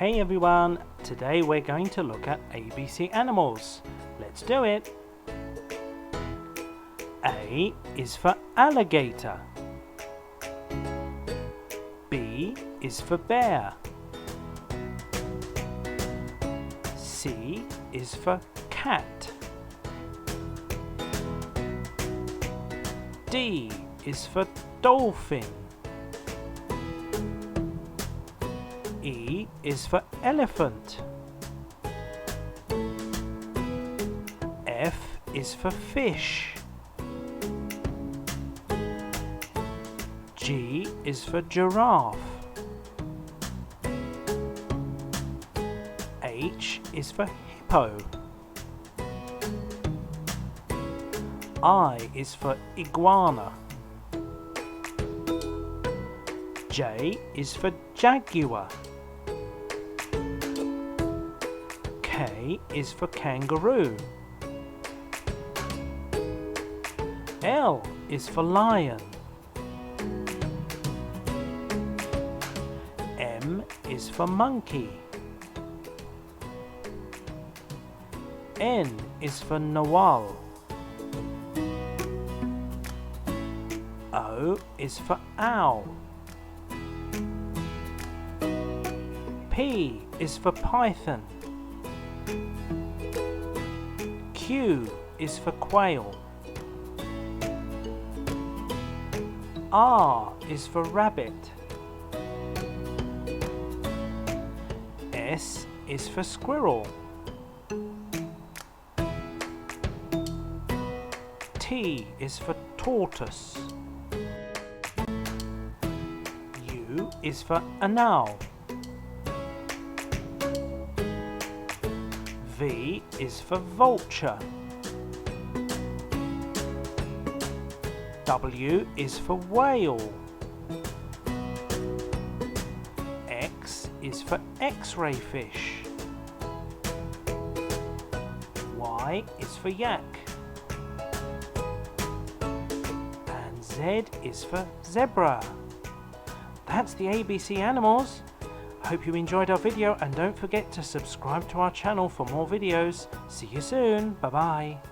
Hey everyone, today we're going to look at ABC animals. Let's do it! A is for alligator. B is for bear. C is for cat. D is for dolphin. E is for elephant. F is for fish. G is for giraffe. H is for hippo. I is for iguana. J is for jaguar. K is for kangaroo. L is for lion. M is for monkey. N is for narwhal. O is for owl. P is for python. Q is for quail. R is for rabbit. S is for squirrel. T is for tortoise. U is for an owl. V is for vulture. W is for whale. X is for X-ray fish. Y is for yak. And Z is for zebra. That's the ABC animals. Hope you enjoyed our video and don't forget to subscribe to our channel for more videos. See you soon. Bye bye.